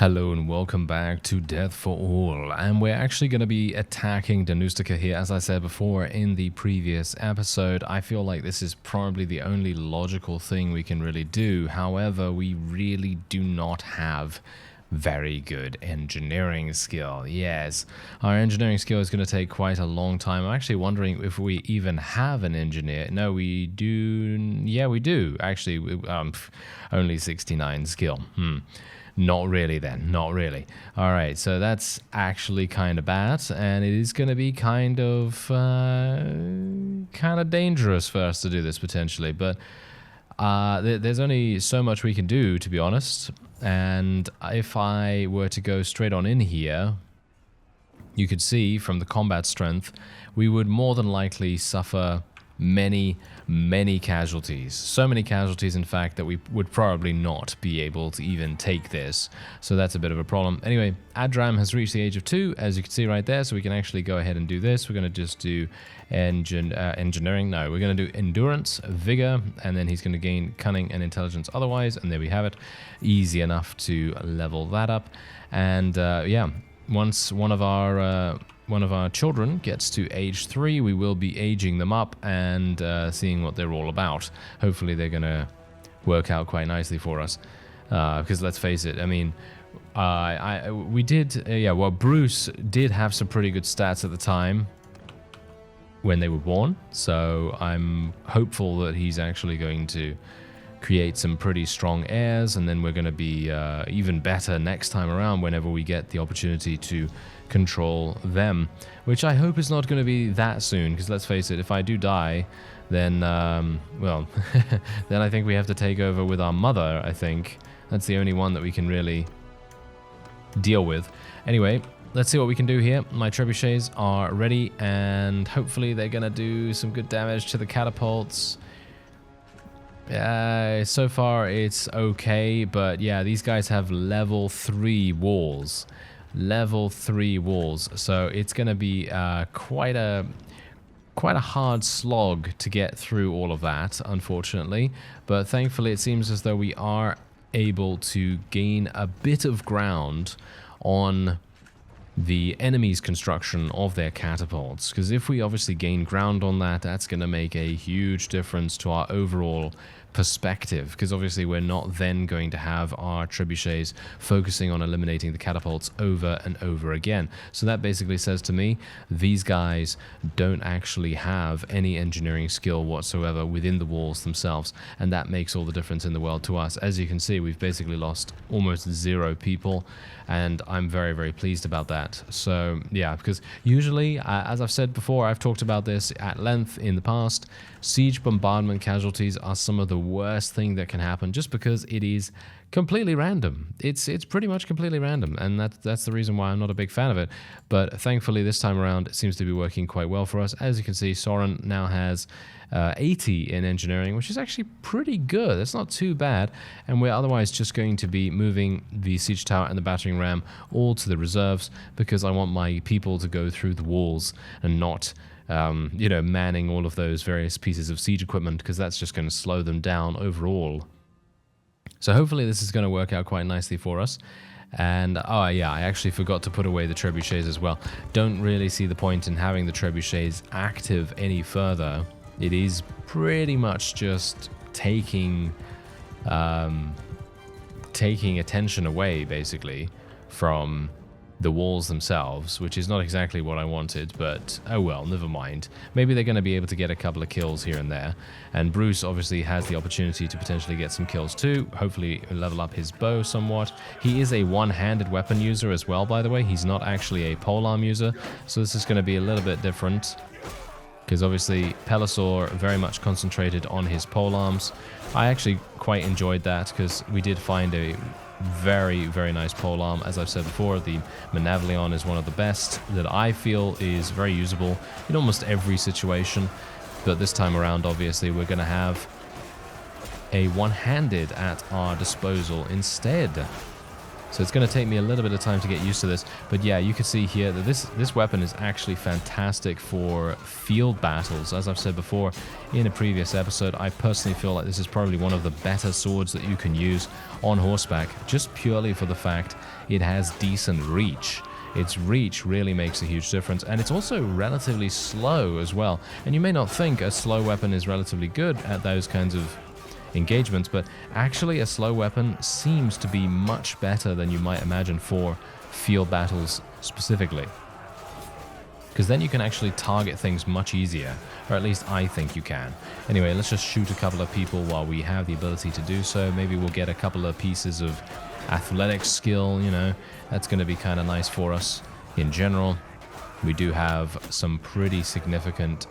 Hello and welcome back to Death for All, and we're actually going to be attacking Danustica here. As I said before in the previous episode, I feel like this is probably the only logical thing we can really do. However, we really do not have very good engineering skill. Yes, our engineering skill is going to take quite a long time. I'm actually wondering if we even have an engineer. No, we do. Yeah, we do. Actually, only 69 skill. Not really then, not really. Alright, so that's actually kind of bad, and it is going to be kind of dangerous for us to do this potentially, but there's only so much we can do, to be honest, and if I were to go straight on in here, you could see from the combat strength, we would more than likely suffer many casualties. So many casualties, in fact, that we would probably not be able to even take this. So that's a bit of a problem. Anyway, Adram has reached the age of 2, as you can see right there, so we can actually go ahead and do this. We're going to just do engineering. No, we're going to do endurance, vigor, and then he's going to gain cunning and intelligence otherwise, and there we have it. Easy enough to level that up. And yeah, once one of our children gets to age 3, we will be aging them up and seeing what they're all about. Hopefully they're going to work out quite nicely for us. Because let's face it, I mean, Bruce did have some pretty good stats at the time when they were born. So I'm hopeful that he's actually going to create some pretty strong heirs, and then we're going to be even better next time around whenever we get the opportunity to control them, which I hope is not going to be that soon, because let's face it, if I do die, then well then I think we have to take over with our mother. I think that's the only one that we can really deal with. Anyway, let's see what we can do here. My trebuchets are ready, and hopefully they're going to do some good damage to the catapults. So far it's okay, but yeah, these guys have level 3 walls. Level 3 walls, so it's going to be quite a hard slog to get through all of that, unfortunately. But thankfully it seems as though we are able to gain a bit of ground on the enemy's construction of their catapults, because if we obviously gain ground on that, that's going to make a huge difference to our overall perspective, because obviously we're not then going to have our trebuchets focusing on eliminating the catapults over and over again. So that basically says to me, these guys don't actually have any engineering skill whatsoever within the walls themselves, and that makes all the difference in the world to us. As you can see, we've basically lost almost 0 people, and I'm very pleased about that. So yeah, because usually, as I've said before, I've talked about this at length in the past, siege bombardment casualties are some of the worst thing that can happen, just because it is completely random. It's pretty much completely random, and that's the reason why I'm not a big fan of it. But thankfully this time around it seems to be working quite well for us. As you can see, Soren now has 80 in engineering, which is actually pretty good. It's not too bad, and we're otherwise just going to be moving the siege tower and the battering ram all to the reserves, because I want my people to go through the walls and not manning all of those various pieces of siege equipment, because that's just going to slow them down overall. So hopefully this is going to work out quite nicely for us. And oh yeah, I actually forgot to put away the trebuchets as well. Don't really see the point in having the trebuchets active any further. It is pretty much just taking attention away, basically, from the walls themselves, which is not exactly what I wanted, but oh well, never mind. Maybe they're going to be able to get a couple of kills here and there, and Bruce obviously has the opportunity to potentially get some kills too, hopefully level up his bow somewhat. He is a one-handed weapon user as well, by the way. He's not actually a polearm user, so this is going to be a little bit different, because obviously Pelisor very much concentrated on his polearms. I actually quite enjoyed that, because we did find a very nice polearm. As I've said before, the Manavlion is one of the best that I feel is very usable in almost every situation, but this time around obviously we're going to have a one-handed at our disposal instead. So it's going to take me a little bit of time to get used to this. But yeah, you can see here that this weapon is actually fantastic for field battles. As I've said before in a previous episode, I personally feel like this is probably one of the better swords that you can use on horseback, just purely for the fact it has decent reach. Its reach really makes a huge difference, and it's also relatively slow as well. And you may not think a slow weapon is relatively good at those kinds of engagements, but actually a slow weapon seems to be much better than you might imagine for field battles specifically. Because then you can actually target things much easier, or at least I think you can. Anyway, let's just shoot a couple of people while we have the ability to do so. Maybe we'll get a couple of pieces of athletic skill, you know. That's going to be kind of nice for us in general. We do have some pretty significant,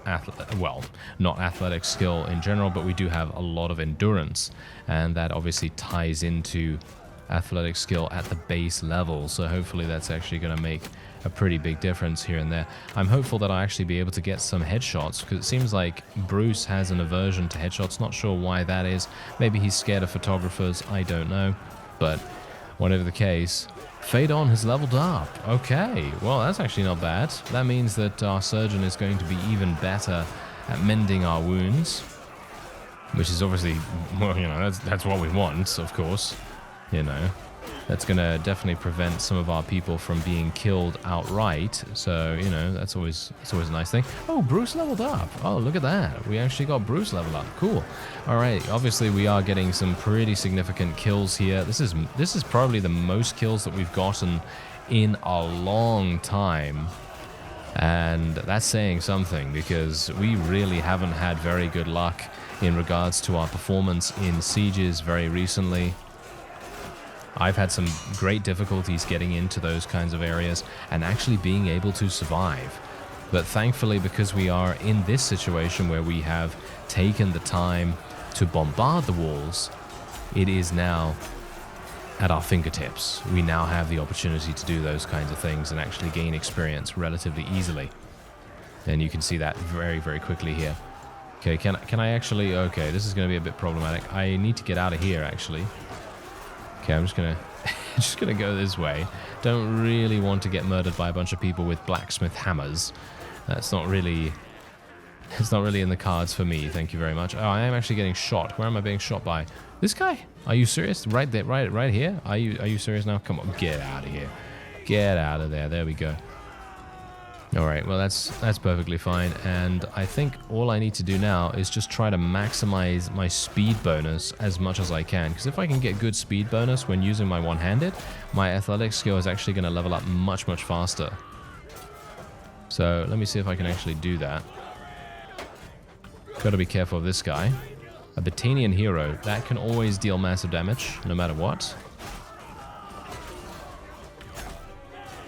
well, not athletic skill in general, but we do have a lot of endurance, and that obviously ties into athletic skill at the base level, so hopefully that's actually going to make a pretty big difference here and there. I'm hopeful that I'll actually be able to get some headshots, because it seems like Bruce has an aversion to headshots. Not sure why that is. Maybe he's scared of photographers, I don't know, but whatever the case, Phaedon has leveled up. Okay, well, that's actually not bad. That means that our surgeon is going to be even better at mending our wounds, which is obviously, well, you know, that's what we want, of course. You know, that's going to definitely prevent some of our people from being killed outright. So, you know, it's always a nice thing. Oh, Bruce leveled up. Oh, look at that. We actually got Bruce leveled up. Cool. All right. Obviously, we are getting some pretty significant kills here. This is probably the most kills that we've gotten in a long time. And that's saying something, because we really haven't had very good luck in regards to our performance in sieges very recently. I've had some great difficulties getting into those kinds of areas and actually being able to survive. But thankfully, because we are in this situation where we have taken the time to bombard the walls, it is now at our fingertips. We now have the opportunity to do those kinds of things and actually gain experience relatively easily. And you can see that very, very quickly here. Okay, can I actually... Okay, this is going to be a bit problematic. I need to get out of here, actually. Okay, I'm just gonna go this way. Don't really want to get murdered by a bunch of people with blacksmith hammers. It's not really in the cards for me. Thank you very much. Oh, I am actually getting shot. Where am I being shot by? This guy? Are you serious? Right there, right here? Are you serious now? Come on, get out of here. Get out of there. There we go. All right, well, that's perfectly fine, and I think all I need to do now is just try to maximize my speed bonus as much as I can, because if I can get good speed bonus when using my one-handed, my athletic skill is actually going to level up much, much faster. So let me see if I can actually do that. Got to be careful of this guy. A Batanian hero, that can always deal massive damage, no matter what.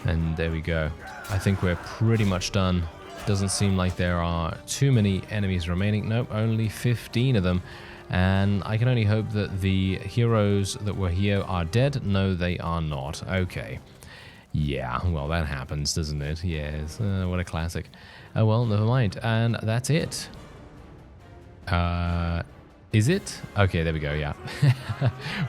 And there we go. I think we're pretty much done. Doesn't seem like there are too many enemies remaining. Nope, only 15 of them. And I can only hope that the heroes that were here are dead. No, they are not. Okay. Yeah, well, that happens, doesn't it? Yes, what a classic. Oh, well, never mind. And that's it. Is it? Okay, there we go, yeah.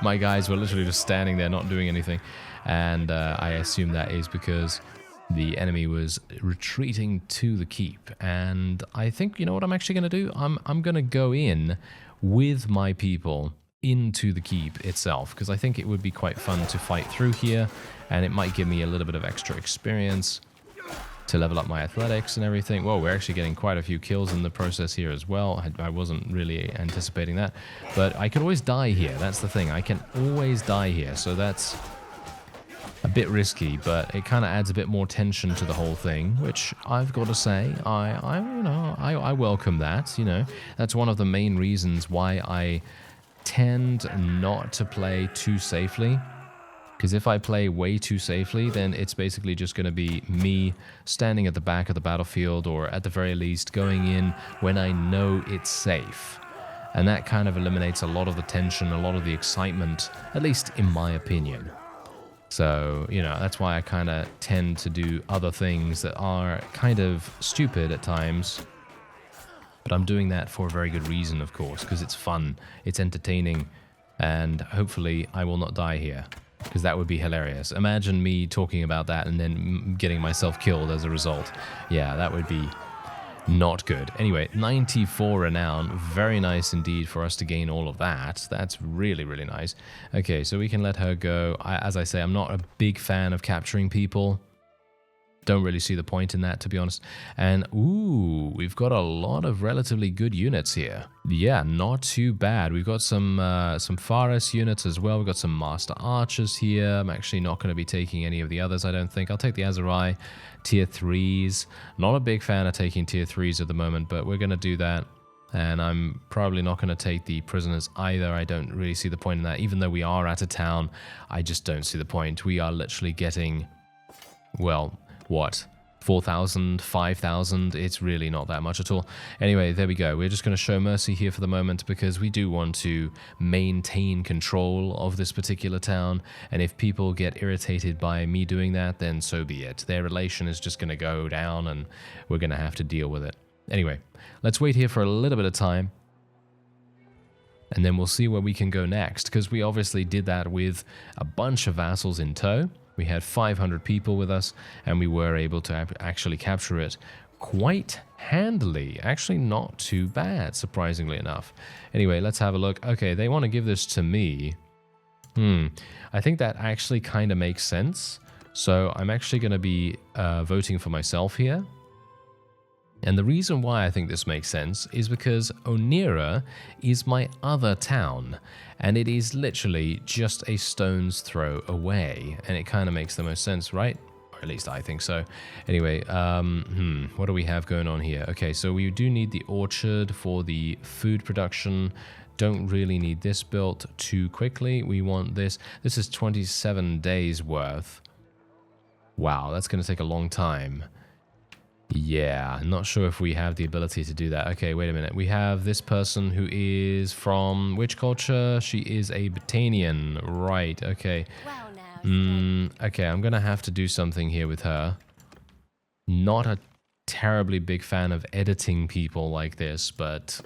My guys were literally just standing there, not doing anything. And I assume that is because the enemy was retreating to the keep. And I think, you know what I'm actually going to do? I'm going to go in with my people into the keep itself, because I think it would be quite fun to fight through here, and it might give me a little bit of extra experience to level up my athletics and everything. Whoa, we're actually getting quite a few kills in the process here as well. I wasn't really anticipating that, but I could always die here. That's the thing. I can always die here, so that's a bit risky, but it kind of adds a bit more tension to the whole thing, which I've got to say, I welcome that. You know, that's one of the main reasons why I tend not to play too safely. Because if I play way too safely, then it's basically just going to be me standing at the back of the battlefield, or at the very least going in when I know it's safe. And that kind of eliminates a lot of the tension, a lot of the excitement, at least in my opinion. So, you know, that's why I kind of tend to do other things that are kind of stupid at times. But I'm doing that for a very good reason, of course, because it's fun, it's entertaining, and hopefully I will not die here. because that would be hilarious. Imagine me talking about that and then getting myself killed as a result. Yeah, that would be not good. Anyway, 94 renown. Very nice indeed for us to gain all of that. That's really, really nice. Okay, so we can let her go. As I say, I'm not a big fan of capturing people. Don't really see the point in that, to be honest. And, ooh, we've got a lot of relatively good units here. Yeah, not too bad. We've got some Fares units as well. We've got some Master Archers here. I'm actually not going to be taking any of the others, I don't think. I'll take the Azurai, tier 3s. Not a big fan of taking tier 3s at the moment, but we're going to do that. And I'm probably not going to take the prisoners either. I don't really see the point in that. Even though we are at a town, I just don't see the point. We are literally getting, well, what, 4,000, 5,000? It's really not that much at all. Anyway, there we go. We're just going to show mercy here for the moment because we do want to maintain control of this particular town. And if people get irritated by me doing that, then so be it. Their relation is just going to go down and we're going to have to deal with it. Anyway, let's wait here for a little bit of time. And then we'll see where we can go next, because we obviously did that with a bunch of vassals in tow. We had 500 people with us, and we were able to actually capture it quite handily. Actually, not too bad, surprisingly enough. Anyway, let's have a look. Okay, they want to give this to me. I think that actually kind of makes sense. So I'm actually going to be voting for myself here. And the reason why I think this makes sense is because Onira is my other town, and it is literally just a stone's throw away, and it kind of makes the most sense, right? Or at least I think so. Anyway, what do we have going on here? Okay, so we do need the orchard for the food production. Don't really need this built too quickly. We want this. This is 27 days worth. Wow, that's going to take a long time. Yeah, not sure if we have the ability to do that. Okay, wait a minute. We have this person who is from which culture? She is a Botanian. Right, okay. Okay, I'm going to have to do something here with her. Not a terribly big fan of editing people like this, but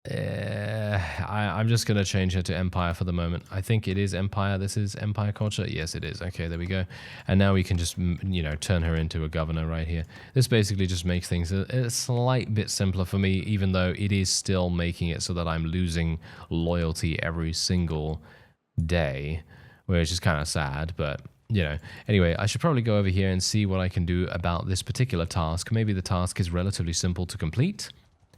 I'm just going to change her to Empire for the moment. I think it is Empire. This is Empire culture. Yes, it is. Okay, there we go. And now we can just, you know, turn her into a governor right here. This basically just makes things a slight bit simpler for me, even though it is still making it so that I'm losing loyalty every single day, which is kind of sad, but you know. Anyway, I should probably go over here and see what I can do about this particular task. Maybe the task is relatively simple to complete.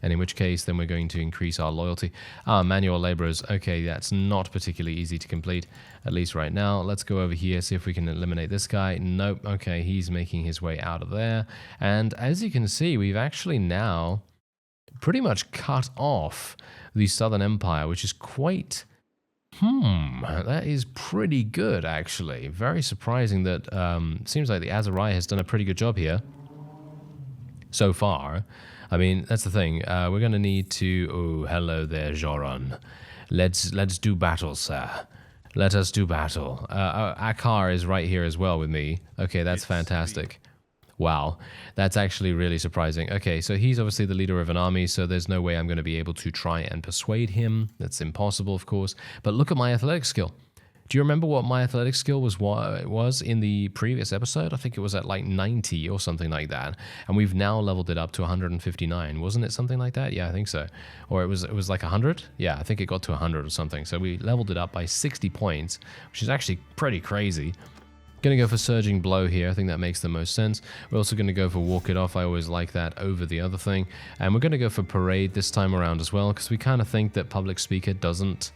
And in which case, then we're going to increase our loyalty. Manual laborers. Okay, that's not particularly easy to complete, at least right now. Let's go over here, see if we can eliminate this guy. Nope. Okay, he's making his way out of there. And as you can see, we've actually now pretty much cut off the Southern Empire, which is quite... that is pretty good, actually. Very surprising that... seems like the Azurai has done a pretty good job here so far. I mean, that's the thing. We're going to need to... Oh, hello there, Joran. Let's do battle, sir. Let us do battle. Akar is right here as well with me. Okay, that's fantastic. Wow, that's actually really surprising. Okay, so he's obviously the leader of an army, so there's no way I'm going to be able to try and persuade him. That's impossible, of course. But look at my athletic skill. Do you remember what my athletic skill was in the previous episode? I think it was at like 90 or something like that. And we've now leveled it up to 159. Wasn't it something like that? Yeah, I think so. Or it was like 100? Yeah, I think it got to 100 or something. So we leveled it up by 60 points, which is actually pretty crazy. Going to go for Surging Blow here. I think that makes the most sense. We're also going to go for Walk It Off. I always like that over the other thing. And we're going to go for Parade this time around as well, because we kind of think that Public Speaker doesn't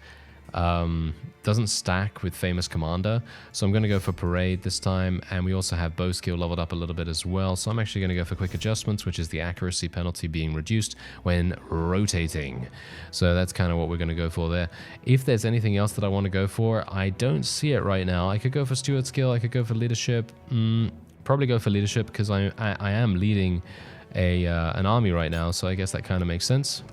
stack with Famous Commander. So I'm going to go for Parade this time, and we also have Bow Skill leveled up a little bit as well. So I'm actually going to go for Quick Adjustments, which is the accuracy penalty being reduced when rotating. So that's kind of what we're going to go for there. If there's anything else that I want to go for, I don't see it right now. I could go for Steward Skill, I could go for Leadership. Probably go for Leadership because I am leading an army right now, so I guess that kind of makes sense.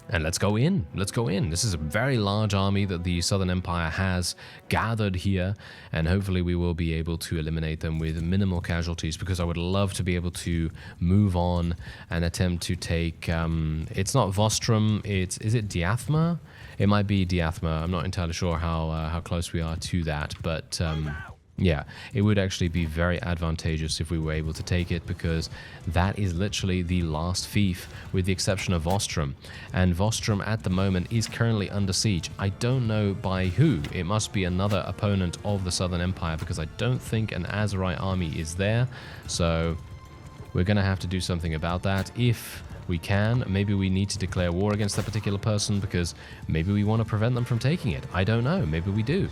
And let's go in. Let's go in. This is a very large army that the Southern Empire has gathered here, and hopefully we will be able to eliminate them with minimal casualties, because I would love to be able to move on and attempt to take... it's not Vostrum, is it Diathma? It might be Diathma. I'm not entirely sure how close we are to that, but... yeah, it would actually be very advantageous if we were able to take it, because that is literally the last fief, with the exception of Vostrum. And Vostrum at the moment is currently under siege. I don't know by who. It must be another opponent of the Southern Empire, because I don't think an Azerite army is there. So we're going to have to do something about that. If we can, maybe we need to declare war against that particular person, because maybe we want to prevent them from taking it. I don't know. Maybe we do.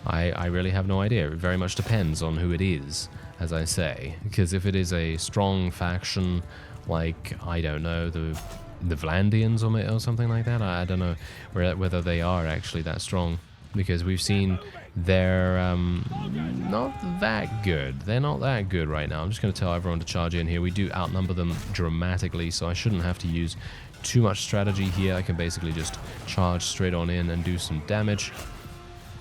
I really have no idea. It very much depends on who it is, as I say. Because if it is a strong faction, like, I don't know, the Vlandians or something like that, I don't know whether they are actually that strong. Because we've seen they're not that good. They're not that good right now. I'm just going to tell everyone to charge in here. We do outnumber them dramatically, so I shouldn't have to use too much strategy here. I can basically just charge straight on in and do some damage.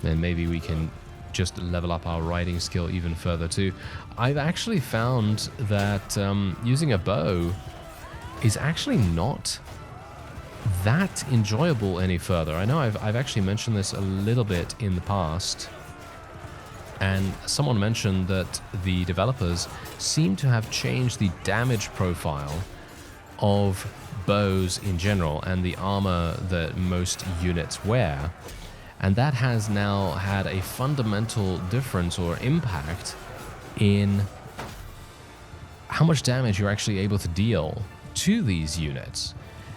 Then maybe we can just level up our riding skill even further too. I've actually found that using a bow is actually not that enjoyable any further. I know I've actually mentioned this a little bit in the past, and someone mentioned that the developers seem to have changed the damage profile of bows in general and the armor that most units wear. And that has now had a fundamental difference or impact in how much damage you're actually able to deal to these units.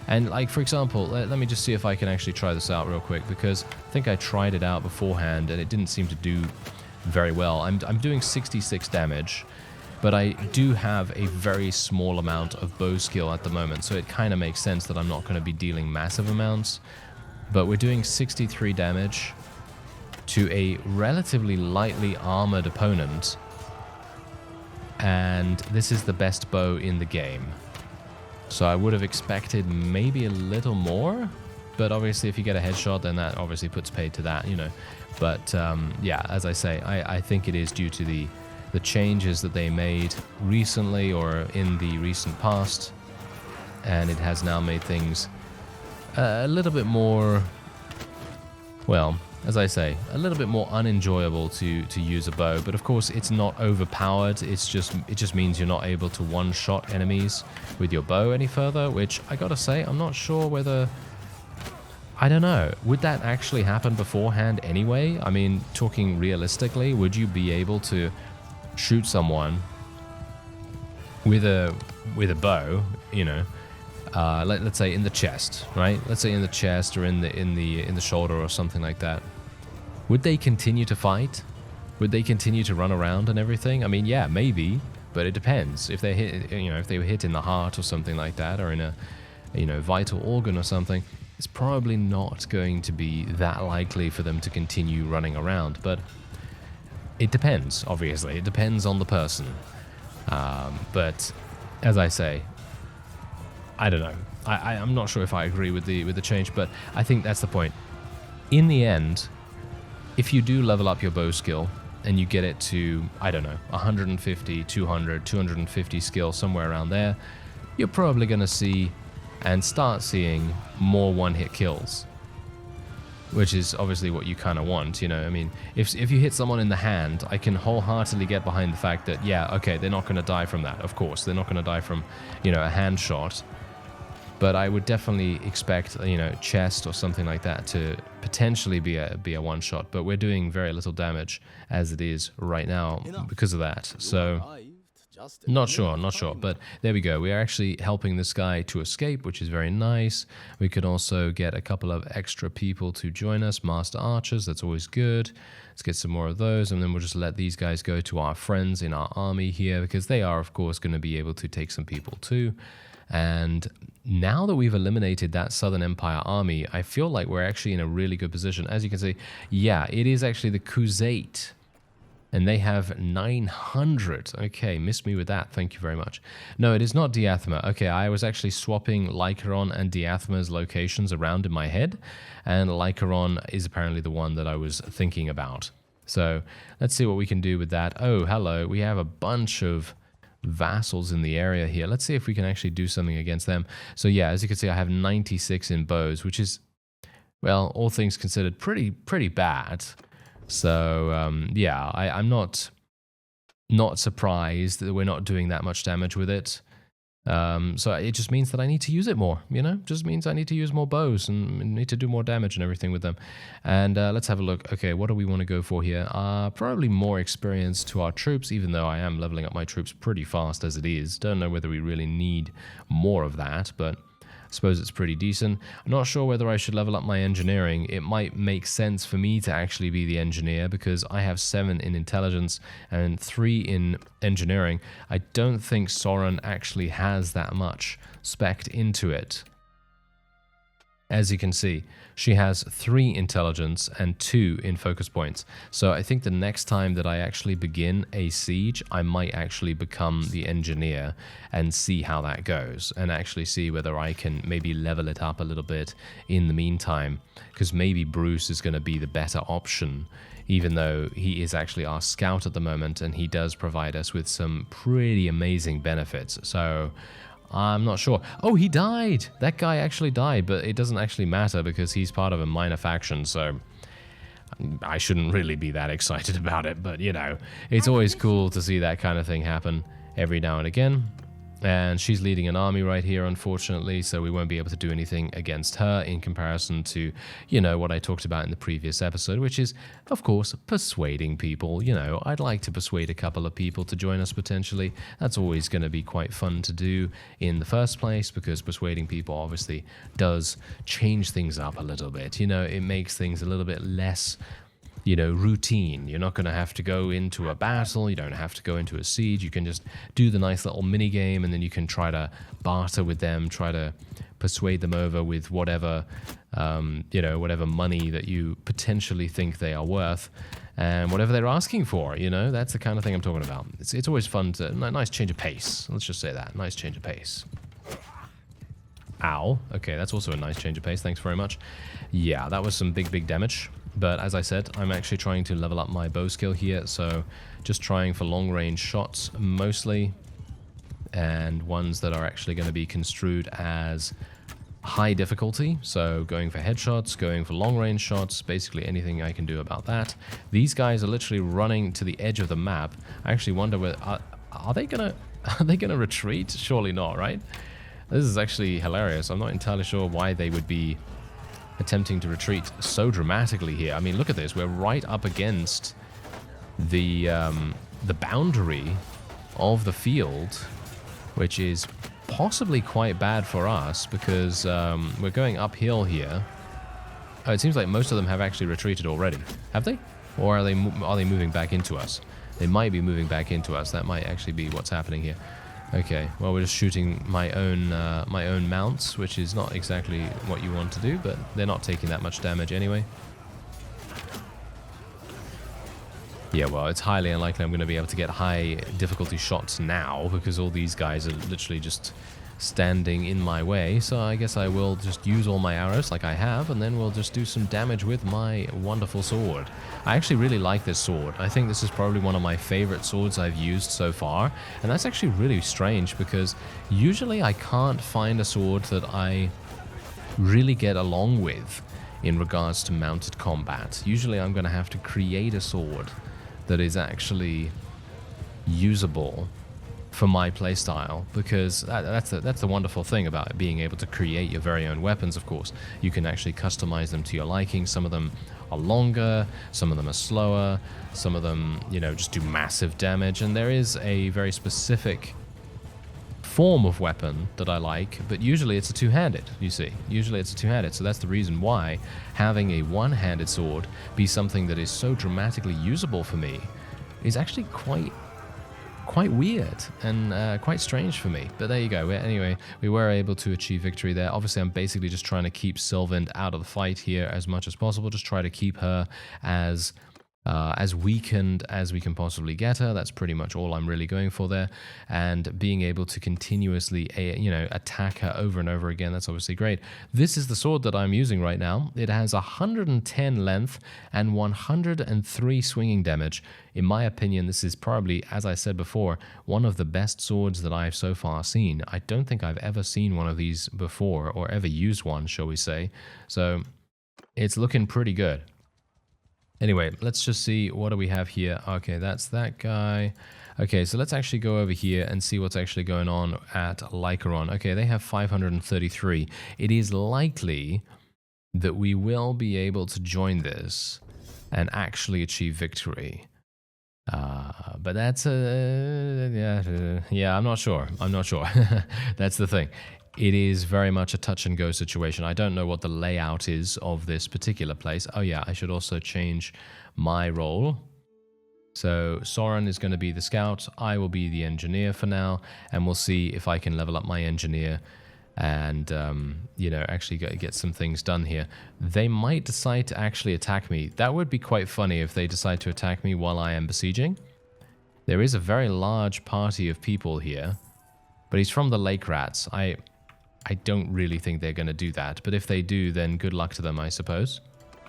And like, for example, let me just see if I can actually try this out real quick, because I think I tried it out beforehand and it didn't seem to do very well. I'm doing 66 damage, but I do have a very small amount of bow skill at the moment, so it kind of makes sense that I'm not going to be dealing massive amounts. But we're doing 63 damage to a relatively lightly armored opponent, and this is the best bow in the game. So I would have expected maybe a little more, but obviously if you get a headshot, then that obviously puts paid to that, you know. But yeah, as I say, I think it is due to the changes that they made recently or in the recent past, and it has now made things a little bit more, well, as I say, a little bit more unenjoyable to use a bow. But of course, it's not overpowered. It just means you're not able to one-shot enemies with your bow any further, which I gotta say, I'm not sure whether... I don't know. Would that actually happen beforehand anyway? I mean, talking realistically, would you be able to shoot someone with a bow, you know, let's say in the chest, right? Let's say in the chest or in the shoulder or something like that. Would they continue to fight? Would they continue to run around and everything? I mean, yeah, maybe, but it depends. If they hit, you know, if they were hit in the heart or something like that, or in a, you know, vital organ or something, it's probably not going to be that likely for them to continue running around. But it depends. Obviously, it depends on the person. But as I say, I don't know. I'm not sure if I agree with the change, but I think that's the point. In the end, if you do level up your bow skill and you get it to, I don't know, 150, 200, 250 skill, somewhere around there, you're probably going to see and start seeing more one-hit kills, which is obviously what you kind of want, you know. I mean, if you hit someone in the hand, I can wholeheartedly get behind the fact that, yeah, okay, they're not going to die from that. Of course, they're not going to die from, you know, a hand shot. But I would definitely expect, you know, chest or something like that to potentially be a one-shot. But we're doing very little damage as it is right now because of that. So, not sure. But there we go. We are actually helping this guy to escape, which is very nice. We could also get a couple of extra people to join us, Master Archers. That's always good. Let's get some more of those, and then we'll just let these guys go to our friends in our army here, because they are, of course, going to be able to take some people too. And now that we've eliminated that Southern Empire army, I feel like we're actually in a really good position. As you can see, yeah, it is actually the Khuzait And they have 900. Okay, missed me with that. Thank you very much. No, it is not Diathema. Okay, I was actually swapping Lycaron and Diathema's locations around in my head. And Lycaron is apparently the one that I was thinking about. So let's see what we can do with that. Oh, hello. We have a bunch of vassals in the area here. Let's see if we can actually do something against them. So yeah, as you can see, I have 96 in bows, which is, well, all things considered, pretty bad. So yeah, I'm not surprised that we're not doing that much damage with it. So it just means that I need to use it more, you know? Just means I need to use more bows and need to do more damage and everything with them. And let's have a look. Okay, what do we want to go for here? Probably more experience to our troops, even though I am leveling up my troops pretty fast as it is. Don't know whether we really need more of that, but I suppose it's pretty decent. I'm not sure whether I should level up my engineering. It might make sense for me to actually be the engineer because I have 7 in intelligence and 3 in engineering. I don't think Soren actually has that much spec'd into it. As you can see, she has 3 intelligence and 2 in focus points. So I think the next time that I actually begin a siege, I might actually become the engineer and see how that goes, and actually see whether I can maybe level it up a little bit in the meantime, because maybe Bruce is going to be the better option, even though he is actually our scout at the moment, and he does provide us with some pretty amazing benefits. So I'm not sure. Oh, he died! That guy actually died, but it doesn't actually matter because he's part of a minor faction, so I shouldn't really be that excited about it, but you know, it's always cool to see that kind of thing happen every now and again. And she's leading an army right here, unfortunately, so we won't be able to do anything against her in comparison to, you know, what I talked about in the previous episode, which is, of course, persuading people. You know, I'd like to persuade a couple of people to join us potentially. That's always going to be quite fun to do in the first place, because persuading people obviously does change things up a little bit. You know, it makes things a little bit less, you know, routine. You're not going to have to go into a battle. You don't have to go into a siege. You can just do the nice little mini game, and then you can try to barter with them, try to persuade them over with whatever, you know, whatever money that you potentially think they are worth, and whatever they're asking for. You know, that's the kind of thing I'm talking about. It's always fun to nice change of pace. Let's just say that, nice change of pace. Ow. Okay, that's also a nice change of pace. Thanks very much. Yeah, that was some big damage. But as I said, I'm actually trying to level up my bow skill here, so just trying for long-range shots mostly, and ones that are actually going to be construed as high difficulty, so going for headshots, going for long-range shots, basically anything I can do about that. These guys are literally running to the edge of the map. I actually wonder whether are they gonna retreat? Surely not, right? This is actually hilarious. I'm not entirely sure why they would be attempting to retreat so dramatically here. I mean, look at this. We're right up against the boundary of the field, which is possibly quite bad for us because we're going uphill here. Oh, it seems like most of them have actually retreated already. Have they? Or are they moving back into us? They might be moving back into us. That might actually be what's happening here. Okay, well, we're just shooting my own mounts, which is not exactly what you want to do, but they're not taking that much damage anyway. Yeah, well, it's highly unlikely I'm going to be able to get high difficulty shots now, because all these guys are literally just standing in my way, so I guess I will just use all my arrows like I have, and then we'll just do some damage with my wonderful sword. I actually really like this sword. I think this is probably one of my favorite swords I've used so far, and that's actually really strange because usually I can't find a sword that I really get along with in regards to mounted combat. Usually I'm going to have to create a sword that is actually usable for my playstyle, because that's the wonderful thing about being able to create your very own weapons. Of course, you can actually customize them to your liking. Some of them are longer, some of them are slower, some of them, you know, just do massive damage, and there is a very specific form of weapon that I like, but usually it's a two-handed, you see. Usually it's a two-handed, so that's the reason why having a one-handed sword be something that is so dramatically usable for me is actually quite weird and quite strange for me. But there you go. Anyway, we were able to achieve victory there. Obviously, I'm basically just trying to keep Sylvan out of the fight here as much as possible. Just try to keep her as as weakened as we can possibly get her. That's pretty much all I'm really going for there. And being able to continuously, attack her over and over again, that's obviously great. This is the sword that I'm using right now. It has 110 length and 103 swinging damage. In my opinion, this is probably, as I said before, one of the best swords that I've so far seen. I don't think I've ever seen one of these before, or ever used one, shall we say. So it's looking pretty good. Anyway, let's just see, what do we have here? Okay, that's that guy. Okay, so let's actually go over here and see what's actually going on at Lycaron. Okay, they have 533. It is likely that we will be able to join this and actually achieve victory. But that's yeah, I'm not sure. That's the thing. It is very much a touch and go situation. I don't know what the layout is of this particular place. Oh yeah, I should also change my role. So Soren is going to be the scout. I will be the engineer for now, and we'll see if I can level up my engineer and, actually get some things done here. They might decide to actually attack me. That would be quite funny if they decide to attack me while I am besieging. There is a very large party of people here, but he's from the Lake Rats. I don't really think they're going to do that, but if they do, then good luck to them, I suppose.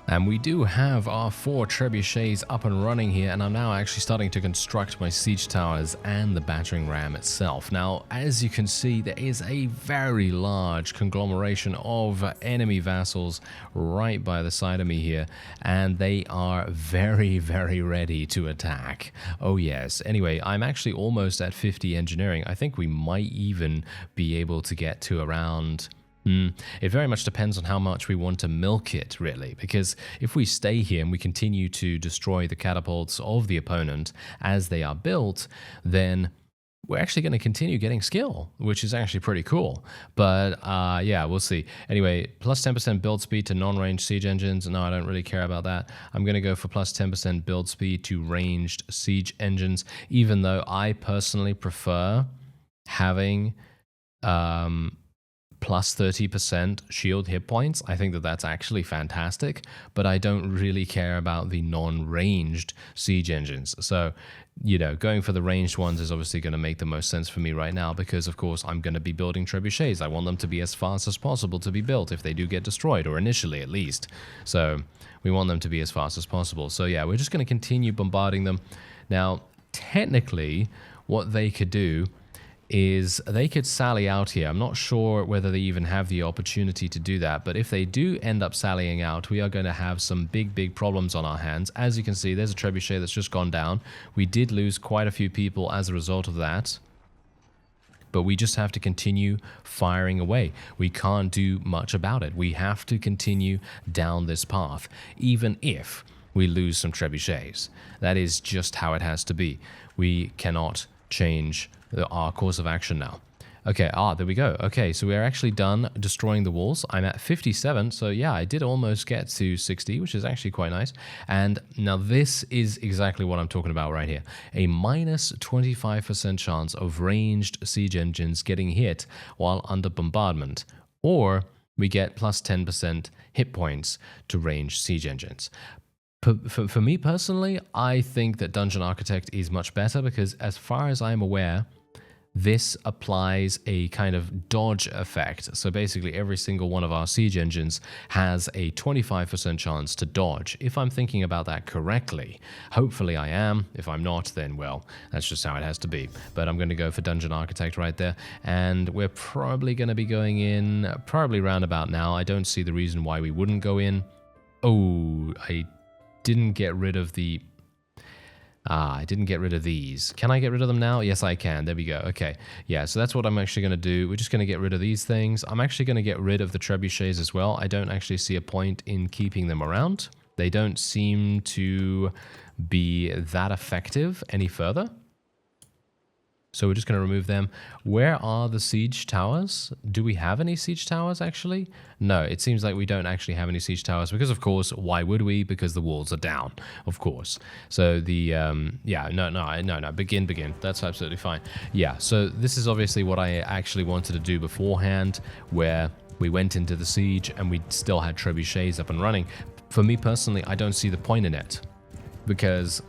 And we do have our 4 trebuchets up and running here, and I'm now actually starting to construct my siege towers and the battering ram itself. Now, as you can see, there is a very large conglomeration of enemy vassals right by the side of me here, and they are very, very ready to attack. Oh yes. Anyway, I'm actually almost at 50 engineering. I think we might even be able to get to around... It very much depends on how much we want to milk it, really, because if we stay here and we continue to destroy the catapults of the opponent as they are built, then we're actually going to continue getting skill, which is actually pretty cool. But yeah, we'll see. Anyway, plus 10% build speed to non-ranged siege engines. No, I don't really care about that. I'm going to go for plus 10% build speed to ranged siege engines, even though I personally prefer having... plus 30% shield hit points. I think that that's actually fantastic, but I don't really care about the non-ranged siege engines. So, going for the ranged ones is obviously going to make the most sense for me right now because, of course, I'm going to be building trebuchets. I want them to be as fast as possible to be built if they do get destroyed, or initially at least. So we want them to be as fast as possible. So yeah, we're just going to continue bombarding them. Now, technically, what they could do is they could sally out here. I'm not sure whether they even have the opportunity to do that, but if they do end up sallying out, we are going to have some big problems on our hands. As you can see, there's a trebuchet that's just gone down. We did lose quite a few people as a result of that, but we just have to continue firing away. We can't do much about it. We have to continue down this path, even if we lose some trebuchets. That is just how it has to be. We cannot change our course of action now. Okay, there we go. Okay, so we're actually done destroying the walls. I'm at 57, so yeah, I did almost get to 60, which is actually quite nice. And now this is exactly what I'm talking about right here. A minus 25% chance of ranged siege engines getting hit while under bombardment, or we get plus 10% hit points to ranged siege engines. For me personally, I think that Dungeon Architect is much better because as far as I'm aware, this applies a kind of dodge effect. So basically every single one of our siege engines has a 25% chance to dodge, if I'm thinking about that correctly. Hopefully I am. If I'm not, then well, that's just how it has to be. But I'm going to go for Dungeon Architect right there. And we're probably going to be going in probably round about now. I don't see the reason why we wouldn't go in. Oh, I didn't get rid of the... I didn't get rid of these. Can I get rid of them now? Yes, I can. There we go. Okay. Yeah, so that's what I'm actually going to do. We're just going to get rid of these things. I'm actually going to get rid of the trebuchets as well. I don't actually see a point in keeping them around. They don't seem to be that effective any further. So we're just going to remove them. Where are the siege towers? Do we have any siege towers, actually? No, it seems like we don't actually have any siege towers because, of course, why would we? Because the walls are down, of course. So the, yeah, no, begin. That's absolutely fine. Yeah, so this is obviously what I actually wanted to do beforehand, where we went into the siege and we still had trebuchets up and running. For me personally, I don't see the point in it. because,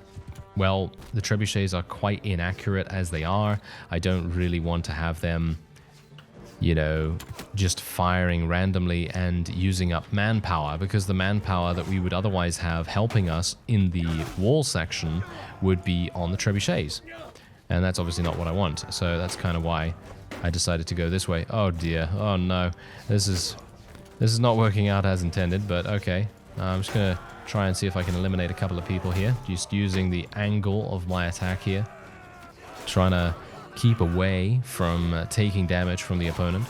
well, the trebuchets are quite inaccurate as they are. I don't really want to have them, you know, just firing randomly and using up manpower, because the manpower that we would otherwise have helping us in the wall section would be on the trebuchets. And that's obviously not what I want. So that's kind of why I decided to go this way. Oh dear. Oh no. This is not working out as intended, but okay. I'm just going to try and see if I can eliminate a couple of people here. Just using the angle of my attack here. Trying to keep away from taking damage from the opponent.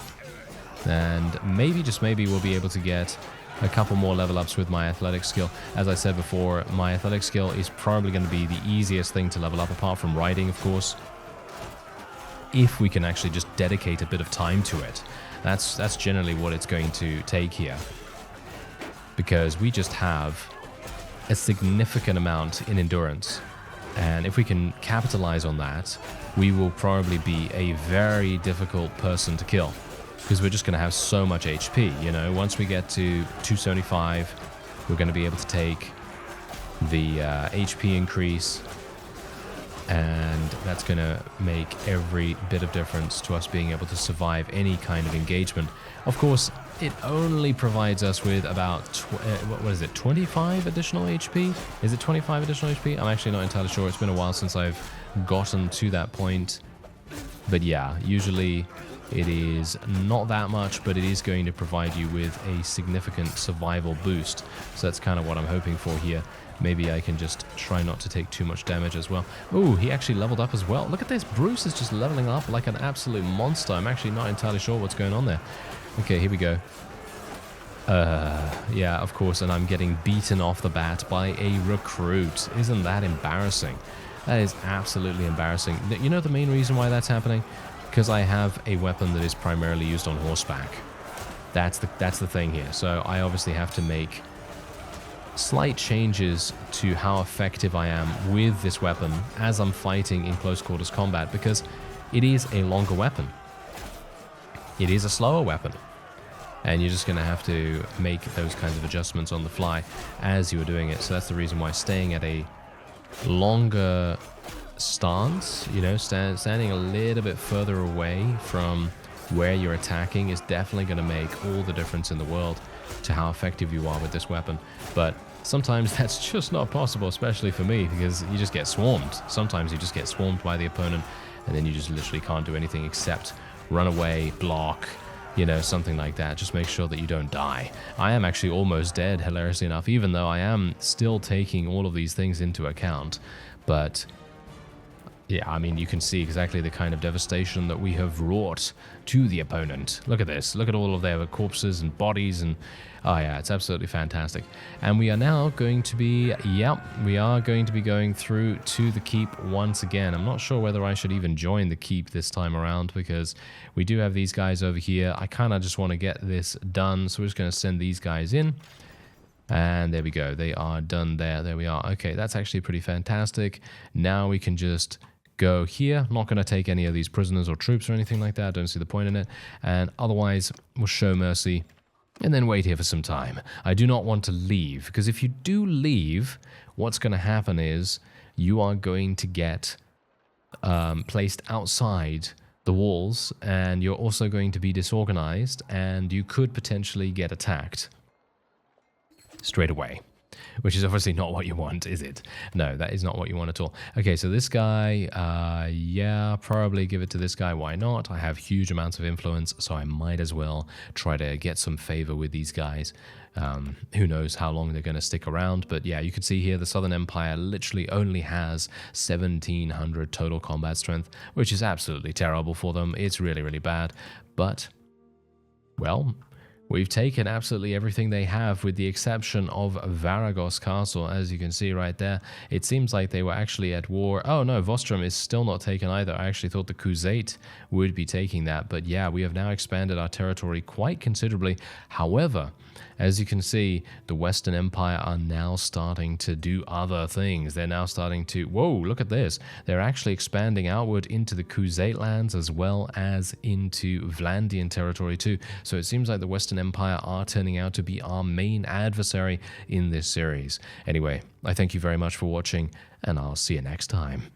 And maybe, just maybe, we'll be able to get a couple more level ups with my athletic skill. As I said before, my athletic skill is probably going to be the easiest thing to level up, apart from riding, of course. If we can actually just dedicate a bit of time to it. That's generally what it's going to take here. Because we just have a significant amount in endurance. And if we can capitalize on that, we will probably be a very difficult person to kill. Because we're just going to have so much HP, you know. Once we get to 275, we're going to be able to take the HP increase. And that's going to make every bit of difference to us being able to survive any kind of engagement. Of course, it only provides us with about, what is it, 25 additional HP? Is it 25 additional HP? I'm actually not entirely sure. It's been a while since I've gotten to that point. But yeah, usually it is not that much, but it is going to provide you with a significant survival boost. So that's kind of what I'm hoping for here. Maybe I can just try not to take too much damage as well. Oh, he actually leveled up as well. Look at this. Bruce is just leveling up like an absolute monster. I'm actually not entirely sure what's going on there. Okay, here we go. Yeah, of course, and I'm getting beaten off the bat by a recruit. Isn't that embarrassing? That is absolutely embarrassing. You know the main reason why that's happening? Because I have a weapon that is primarily used on horseback. That's the thing here. So I obviously have to make slight changes to how effective I am with this weapon as I'm fighting in close quarters combat, because it is a longer weapon. It is a slower weapon. And you're just going to have to make those kinds of adjustments on the fly as you are doing it. So that's the reason why staying at a longer stance, you know, standing a little bit further away from where you're attacking is definitely going to make all the difference in the world to how effective you are with this weapon. But sometimes that's just not possible, especially for me, because you just get swarmed. Sometimes you just get swarmed by the opponent, and then you just literally can't do anything except run away, block, you know, something like that. Just make sure that you don't die. I am actually almost dead, hilariously enough, even though I am still taking all of these things into account. But yeah, I mean, you can see exactly the kind of devastation that we have wrought to the opponent. Look at this. Look at all of their corpses and bodies, and oh yeah, it's absolutely fantastic. And we are now going to be, we are going to be going through to the keep once again. I'm not sure whether I should even join the keep this time around, because we do have these guys over here. I kind of just want to get this done, so we're just going to send these guys in. And there we go. They are done there. There we are. Okay, that's actually pretty fantastic. Now we can just go here. I'm not going to take any of these prisoners or troops or anything like that. I don't see the point in it. And otherwise, we'll show mercy and then wait here for some time. I do not want to leave, because if you do leave, what's going to happen is you are going to get placed outside the walls, and you're also going to be disorganized, and you could potentially get attacked straight away. Which is obviously not what you want, is it? No, that is not what you want at all. Okay, so this guy, yeah, probably give it to this guy. Why not? I have huge amounts of influence, so I might as well try to get some favor with these guys. Who knows how long they're going to stick around. But yeah, you can see here the Southern Empire literally only has 1,700 total combat strength, which is absolutely terrible for them. It's really, really bad. But, well, we've taken absolutely everything they have, with the exception of Varagos Castle, as you can see right there. It seems like they were actually at war. Oh no, Vostrom is still not taken either. I actually thought the Khuzait would be taking that. But yeah, we have now expanded our territory quite considerably. However, as you can see, the Western Empire are now starting to do other things. They're now starting to... Whoa, look at this. They're actually expanding outward into the Khuzait lands as well as into Vlandian territory too. So it seems like the Western Spartan Empire are turning out to be our main adversary in this series. Anyway, I thank you very much for watching, and I'll see you next time.